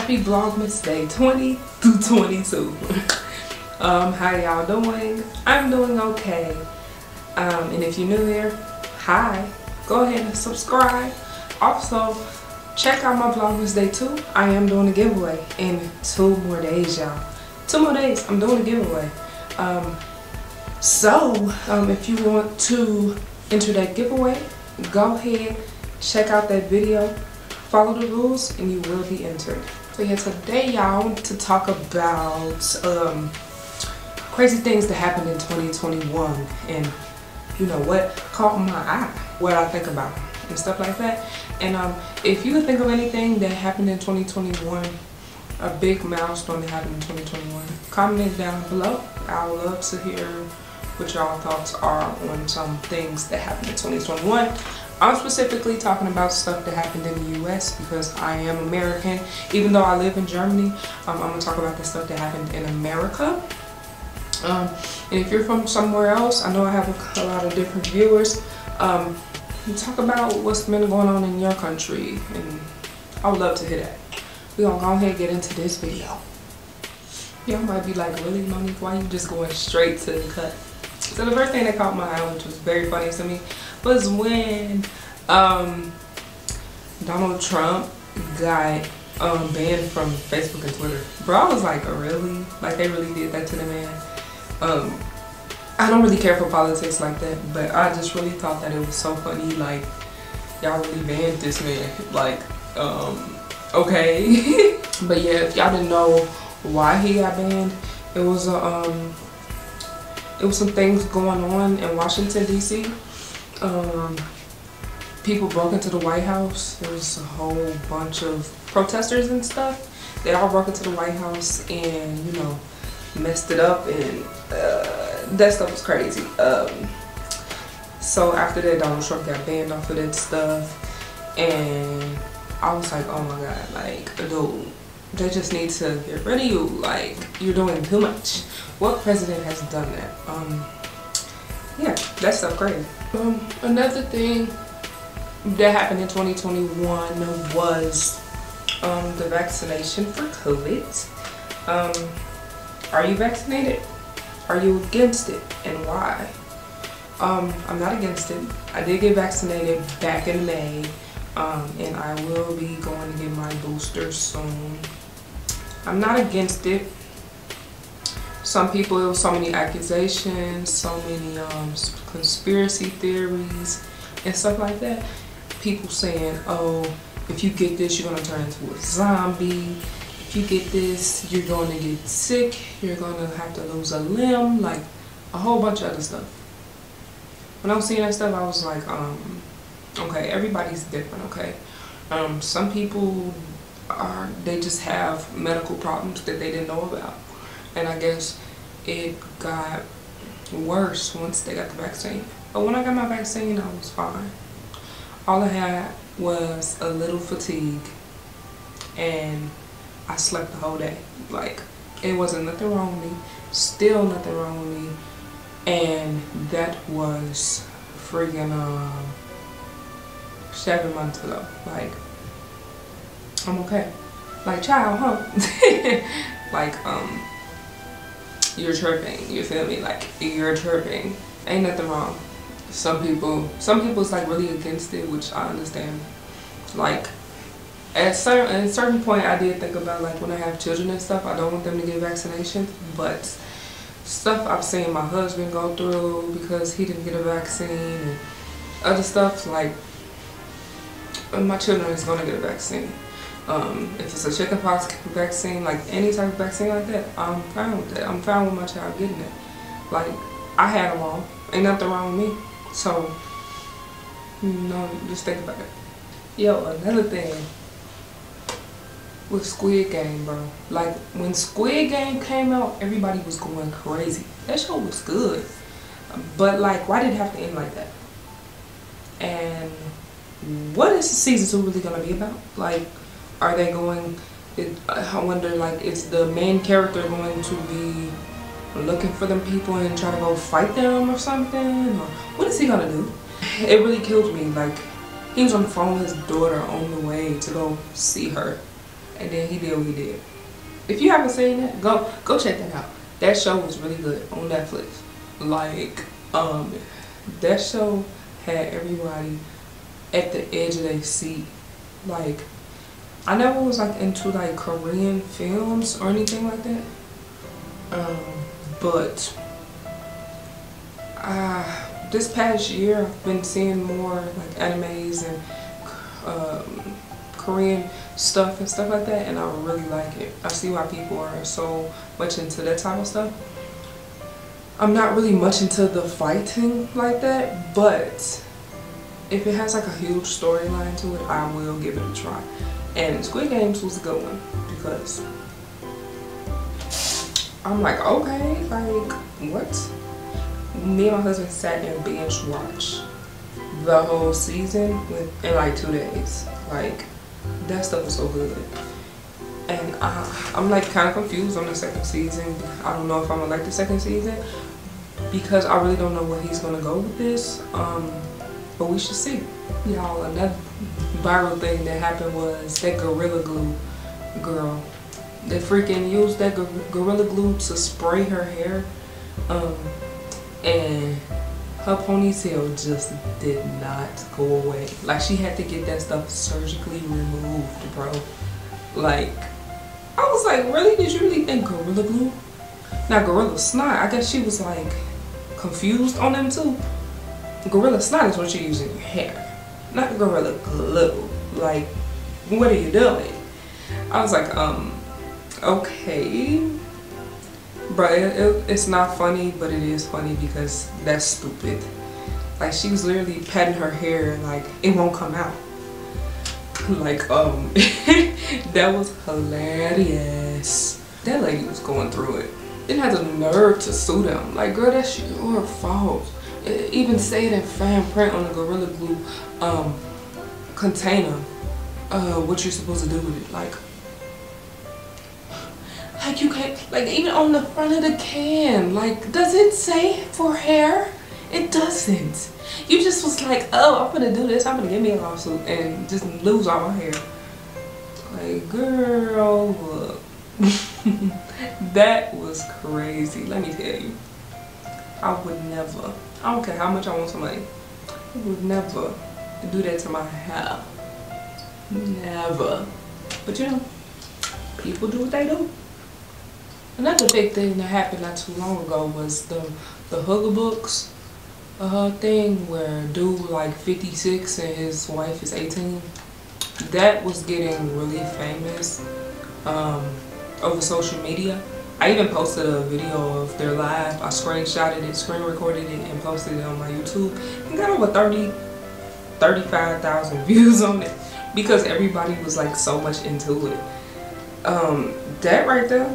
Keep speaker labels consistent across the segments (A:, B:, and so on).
A: Happy Vlogmas Day 20 through 22. How y'all doing? I'm doing okay. And if you're new here, hi. Go ahead and subscribe. Also, check out my Vlogmas Day 2. I am doing a giveaway in 2 more days, y'all. 2 more days, I'm doing a giveaway. If you want to enter that giveaway, go ahead, check out that video, follow the rules, and you will be entered. So yeah, today y'all want to talk about crazy things that happened in 2021 and you know what caught my eye, what I think about and stuff like that. And if you can think of anything that happened in 2021, a big milestone that happened in 2021, comment it down below. I would love to hear what y'all thoughts are on some things that happened in 2021. I'm specifically talking about stuff that happened in the US because I am American. Even though I live in Germany, I'm going to talk about the stuff that happened in America. And if you're from somewhere else, I know I have a lot of different viewers. Talk about what's been going on in your country, and I would love to hear that. We're going to go ahead and get into this video. Y'all might be like, really, Monique, why you just going straight to the cut? So the first thing that caught my eye, which was very funny to me, was when Donald Trump got banned from Facebook and Twitter. Bro, I was like, oh, really? Like, they really did that to the man? I don't really care for politics like that, but I just really thought that it was so funny. Like, y'all really banned this man. Like, okay. But yeah, if y'all didn't know why he got banned, it was some things going on in Washington, D.C. People broke into the White House. There was a whole bunch of protesters and stuff. They all broke into the White House and, you know, messed it up, and that stuff was crazy. So after that, Donald Trump got banned off of that stuff, and I was like, oh my god, like, dude, they just need to get rid of you. Like, you're doing too much. What president has done that? Yeah, that stuff crazy. Another thing that happened in 2021 was the vaccination for COVID. Are you vaccinated? Are you against it, and why? I'm not against it. I did get vaccinated back in May, and I will be going to get my booster soon. I'm not against it. Some people, there was so many accusations, so many conspiracy theories and stuff like that. People saying, oh, if you get this, you're going to turn into a zombie. If you get this, you're going to get sick. You're going to have to lose a limb. Like, a whole bunch of other stuff. When I was seeing that stuff, I was like, okay, everybody's different, okay? Some people they just have medical problems that they didn't know about. And I guess it got worse once they got the vaccine. But when I got my vaccine, I was fine. All I had was a little fatigue, and I slept the whole day. Like, it wasn't nothing wrong with me. Still nothing wrong with me. And that was freaking 7 months ago. Like, I'm okay. Like, child, huh? Like, you're tripping, you feel me? Like, you're tripping. Ain't nothing wrong. Some people's like really against it, which I understand. Like, at a certain point, I did think about, like, when I have children and stuff, I don't want them to get vaccinations, but stuff I've seen my husband go through because he didn't get a vaccine, and other stuff, like, my children is gonna get a vaccine. If it's a chickenpox vaccine, like any type of vaccine like that, I'm fine with that. I'm fine with my child getting it. Like, I had them all. Ain't nothing wrong with me. So, you know, just think about it. Yo, another thing with Squid Game, bro. Like, when Squid Game came out, everybody was going crazy. That show was good. But, like, why did it have to end like that? And what is season 2 really going to be about? Like, are they going, I wonder, like, is the main character going to be looking for them people and try to go fight them or something? Or what is he going to do? It really killed me. Like, he was on the phone with his daughter on the way to go see her. and then he did what he did. If you haven't seen it, go check that out. That show was really good on Netflix. Like, that show had everybody at the edge of their seat. Like, I never was like into like Korean films or anything like that. But this past year I've been seeing more like animes and Korean stuff and stuff like that, and I really like it. I see why people are so much into that type of stuff. I'm not really much into the fighting like that, but if it has like a huge storyline to it, I will give it a try. And Squid Games was a good one because I'm like, okay, like what? Me and my husband sat and binge watched the whole season in like 2 days. Like, that stuff was so good. And I'm like kind of confused on the second season. I don't know if I'm gonna like the second season because I really don't know where he's gonna go with this. But we should see. Y'all, another viral thing that happened was that Gorilla Glue girl. They freaking used that Gorilla Glue to spray her hair. And her ponytail just did not go away. Like, she had to get that stuff surgically removed, bro. Like, I was like, really? Did you really think Gorilla Glue? Now, Gorilla Snot, I guess she was like confused on them too. Gorilla Snot is what you use in your hair, not Gorilla Glue. Like, what are you doing? I was like, okay. But it's not funny, but it is funny because that's stupid. Like, she was literally patting her hair and like, it won't come out. Like, that was hilarious. That lady was going through it. Didn't have the nerve to sue them. Like, girl, that's your fault. Even say it in fine print on the Gorilla Glue container. What you're supposed to do with it. Like you can't, like, even on the front of the can, like, does it say for hair? It doesn't. You just was like, oh, I'm gonna do this, I'm gonna get me a lawsuit and just lose all my hair. Like, girl, look. That was crazy. Let me tell you, I would never, I don't care how much I want somebody, I would never do that to my hair. Never. But you know, people do what they do. Another big thing that happened not too long ago was the Hugga Books thing where dude like 56 and his wife is 18. That was getting really famous over social media. I even posted a video of their live. I screenshotted it, screen recorded it, and posted it on my YouTube and got over 35,000 views on it because everybody was like so much into it. That right there,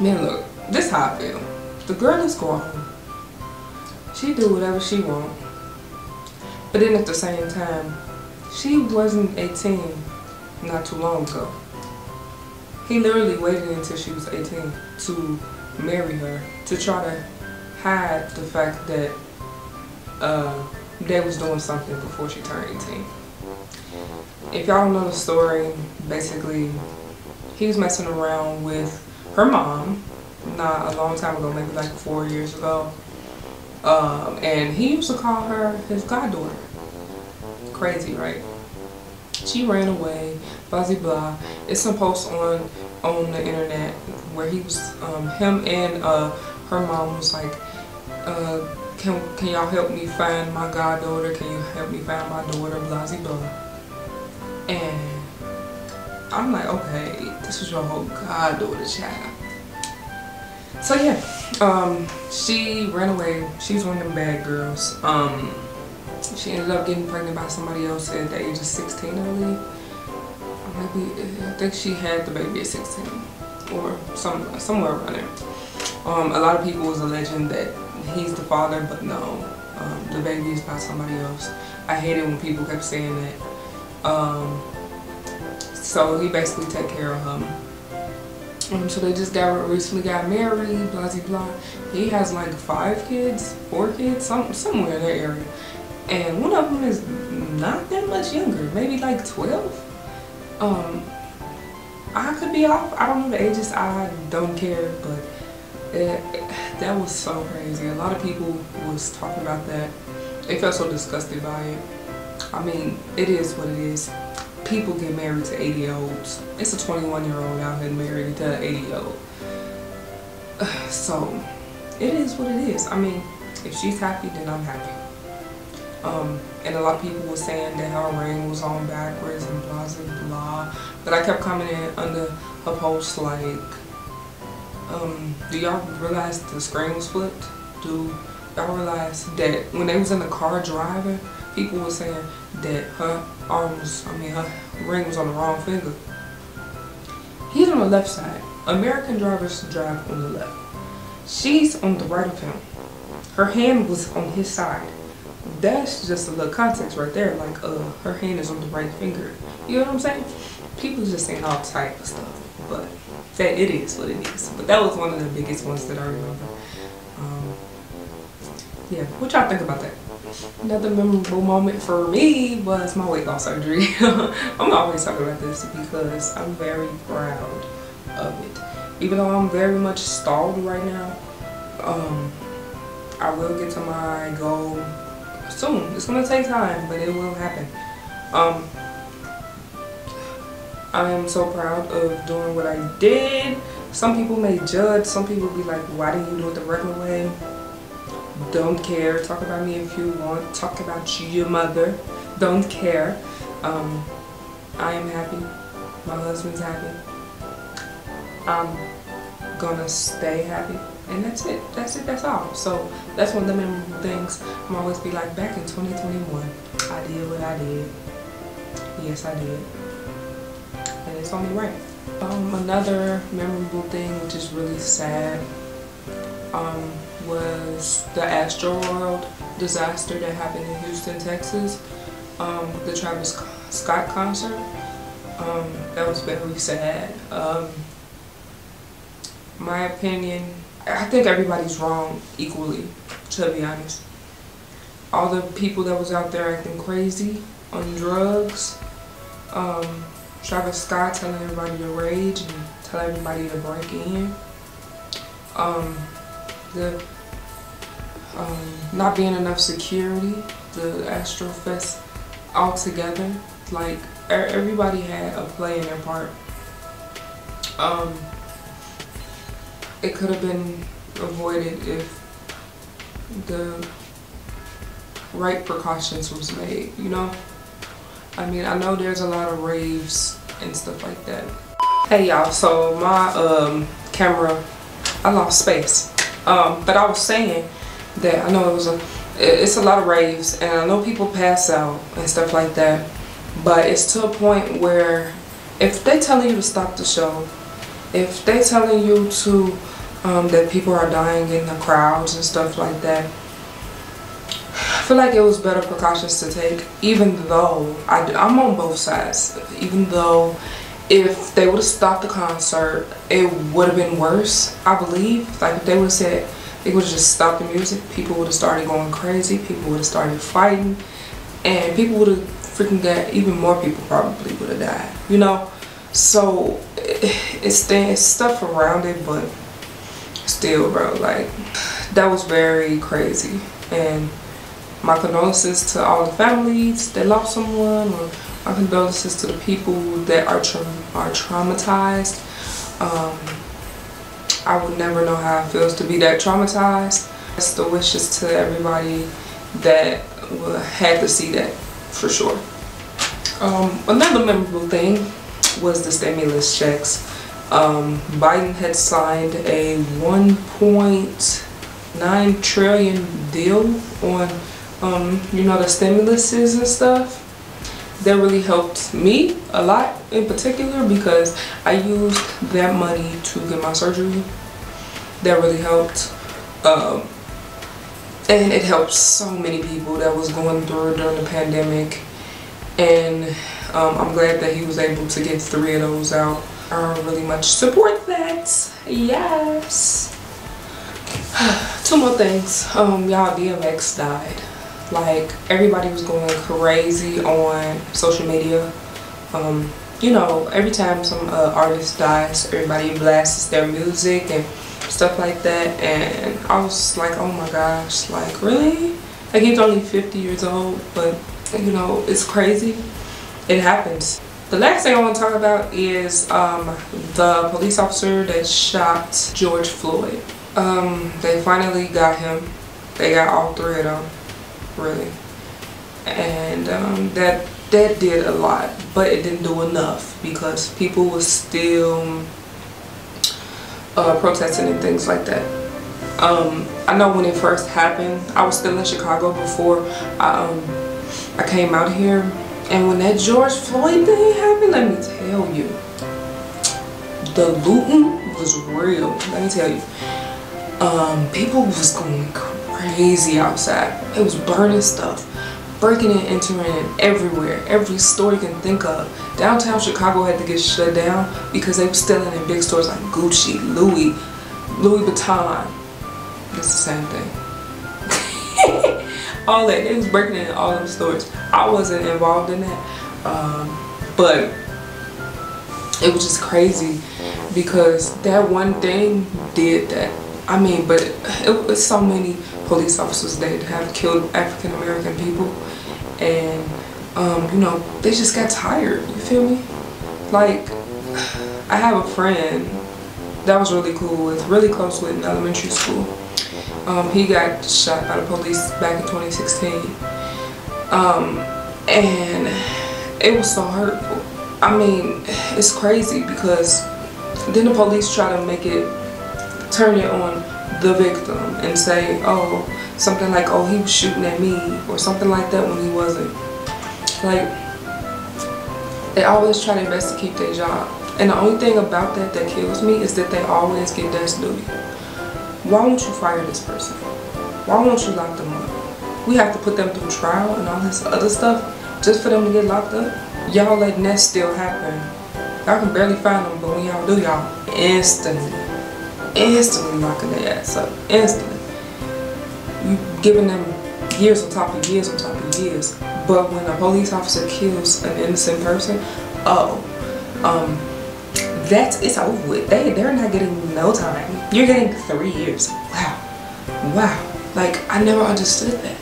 A: man, look, this is how I feel. The girl is grown. She do whatever she want. But then at the same time, she wasn't 18 not too long ago. He literally waited until she was 18 to marry her, to try to hide the fact that they was doing something before she turned 18. If y'all don't know the story, basically, he was messing around with her mom not a long time ago, maybe like 4 years ago. And he used to call her his goddaughter. Crazy, right? She ran away, blah blah blah. It's some posts on the internet where he was, him and her mom was like, can y'all help me find my goddaughter? Can you help me find my daughter? Blah blah blah. And I'm like, okay, this was your whole goddaughter, child. So yeah, she ran away. She was one of them bad girls. She ended up getting pregnant by somebody else at the age of 16, I believe. I think she had the baby at 16 or somewhere around there. A lot of people was alleging that he's the father, but no, the baby is by somebody else. I hated when people kept saying that. So he basically took care of him. So they just recently got married, blah blah blah. He has like 4 kids, somewhere in that area. And one of them is not that much younger, maybe like 12. I could be off. I don't know the ages. I don't care, but that was so crazy. A lot of people was talking about that. They felt so disgusted by it. I mean, it is what it is. People get married to 80-year-olds. It's a 21-year-old out here married to an 80-year-old. So, it is what it is. I mean, if she's happy, then I'm happy. And a lot of people were saying that her ring was on backwards and blah, blah, blah. But I kept commenting under her post like, do y'all realize the screen was flipped? Do y'all realize that when they was in the car driving, people were saying that her ring was on the wrong finger. He's on the left side. American drivers drive on the left. She's on the right of him. Her hand was on his side. That's just a little context right there. Like, her hand is on the right finger. You know what I'm saying? People just saying all type of stuff, but that it is what it is. But that was one of the biggest ones that I remember. Yeah, what y'all think about that? Another memorable moment for me was my weight loss surgery. I'm always talking about this because I'm very proud of it. Even though I'm very much stalled right now, I will get to my goal soon. It's gonna take time, but it will happen. I am so proud of doing what I did. Some people may judge. Some people be like, why didn't you do it the regular way? Don't care. Talk about me if you want. Talk about your mother. Don't care. I am happy. My husband's happy. I'm gonna stay happy. And that's it. That's it. That's all. So that's one of the memorable things. I'm always be like, back in 2021, I did what I did. Yes, I did. And it's only right. Another memorable thing, which is really sad, was the Astroworld disaster that happened in Houston, Texas. The Travis Scott concert. That was very sad. My opinion, I think everybody's wrong equally, to be honest. All the people that was out there acting crazy on drugs, Travis Scott telling everybody to rage and tell everybody to break in, the not being enough security, the Astrofest altogether, like everybody had a play in their part. It could have been avoided if the right precautions was made, you know? I mean, I know there's a lot of raves and stuff like that. Hey y'all, so my camera, I lost space. But I was saying that I know it's a lot of raves and I know people pass out and stuff like that. But it's to a point where if they telling you to stop the show, if they telling you to that people are dying in the crowds and stuff like that, I feel like it was better precautions to take, even though I'm on both sides. Even though if they would have stopped the concert, it would have been worse, I believe. Like if they would have said, they would have just stopped the music, people would have started going crazy, people would have started fighting, and people would have freaking got, even more people probably would have died, you know? So it's stuff around it, but still, bro, like, that was very crazy. And my condolences to all the families that lost someone, or my condolences to the people that are traumatized. I would never know how it feels to be that traumatized. That's the wishes to everybody that had to see that, for sure. Another memorable thing was the stimulus checks. Biden had signed a $1.9 trillion deal on you know, the stimuluses and stuff. That really helped me a lot in particular because I used that money to get my surgery. That really helped. And it helped so many people that was going through it during the pandemic. And I'm glad that he was able to get 3 of those out. I really much support that. Yes. 2 more things. Y'all, DMX died. Like, everybody was going crazy on social media. you know, every time some artist dies, everybody blasts their music and stuff like that, and I was like, oh my gosh, like really? Like he's only 50 years old, but you know, it's crazy. It happens. The last thing I want to talk about is the police officer that shot George Floyd. They finally got him. They got all three of them, really. And that did a lot, but it didn't do enough because people were still protesting and things like that. I know when it first happened, I was still in Chicago before I came out here, and when that George Floyd thing happened, let me tell you, the looting was real. Let me tell you, people was going crazy outside. It was burning stuff, breaking and entering everywhere, every store you can think of. Downtown Chicago had to get shut down because they were stealing in big stores like Gucci, Louis Vuitton. It's the same thing. All that, they was breaking in all them stores. I wasn't involved in that, but it was just crazy because that one thing did that. I mean, but it was so many police officers that have killed African American people, and you know, they just got tired. You feel me? Like, I have a friend that I was really cool with, really close with in elementary school. He got shot by the police back in 2016, and it was so hurtful. I mean, it's crazy because then the police try to turn it on the victim and say, oh, something like, oh, he was shooting at me or something like that when he wasn't. Like, they always try their best to keep their job. And the only thing about that kills me is that they always get death duty. Why won't you fire this person? Why won't you lock them up? We have to put them through trial and all this other stuff just for them to get locked up. Y'all letting that still happen. Y'all can barely find them, but when y'all do, y'all instantly locking their ass up. Instantly. You giving them years on top of years on top of years. But when a police officer kills an innocent person, it's over with. They're not getting no time. You're getting 3 years. Wow. Like, I never understood that.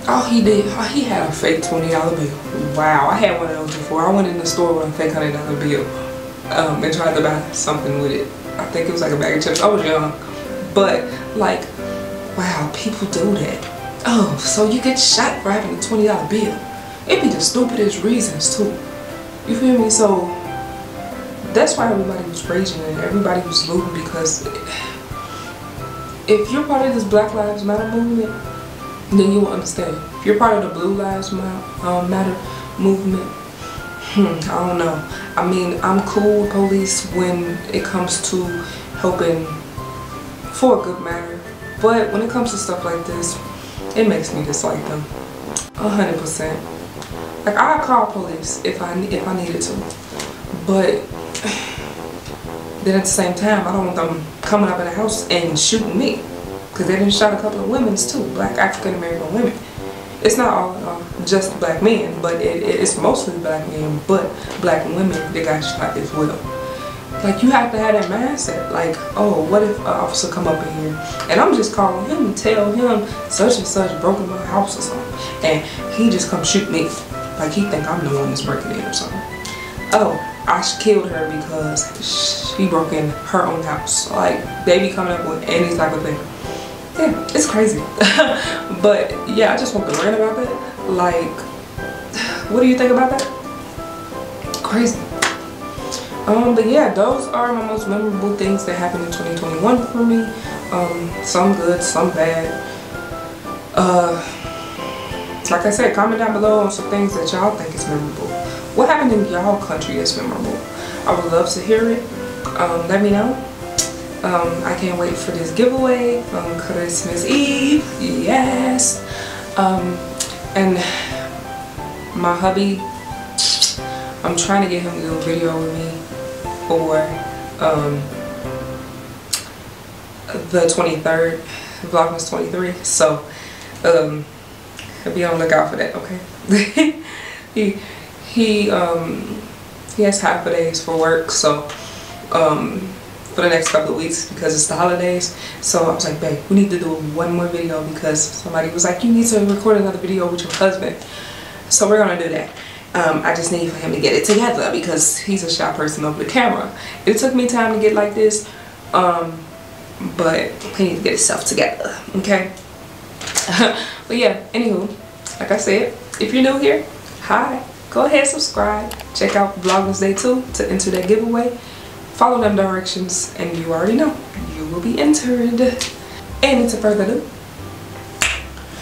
A: All he he had a fake $20 bill. Wow, I had one of those before. I went in the store with a fake $100 bill and tried to buy something with it. I think it was like a bag of chips. I was young. But, like, wow, people do that. Oh, so you get shot for having a $20 bill. It'd be the stupidest reasons, too. You feel me? So, that's why everybody was raging and everybody was looting, because if you're part of this Black Lives Matter movement, then you will understand. If you're part of the Blue Lives Matter movement, I don't know. I mean, I'm cool with police when it comes to helping for a good matter, but when it comes to stuff like this, it makes me dislike them 100%. Like, I'd call police if I needed to, but then at the same time, I don't want them coming up in the house and shooting me, because they done shot a couple of women's too, Black African American women. It's not all just Black men, but it's mostly Black men, but Black women that got shot as well. Like, you have to have that mindset. Like, oh, what if an officer come up in here and I'm just calling him and tell him such and such broke in my house or something, and he just come shoot me. Like, he think I'm the one that's breaking in or something. Oh, I killed her because she broke in her own house. Like, they be coming up with any type of thing. Yeah, it's crazy. But yeah, I just want to learn about that. Like, what do you think about that? Crazy. But yeah, those are my most memorable things that happened in 2021 for me. Some good, some bad. Like I said, comment down below on some things that y'all think is memorable. What happened in y'all country is memorable? I would love to hear it. Let me know. I can't wait for this giveaway on Christmas Eve. Yes. And my hubby, I'm trying to get him to do a video with me for the 23rd, Vlogmas 23. So be on the lookout for that, okay? he has half a days for work, so for the next couple of weeks because it's the holidays. So I was like, babe, we need to do one more video because somebody was like, you need to record another video with your husband. So we're gonna do that. I just need for him to get it together because he's a shy person over the camera. It took me time to get like this, but he needs to get himself together, okay? But yeah, anywho, like I said, if you're new here, hi, go ahead, subscribe, check out Vlogmas Day 2 to enter that giveaway. Follow them directions and you already know you will be entered. And to further ado,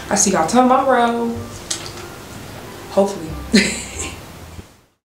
A: I see y'all tomorrow, hopefully.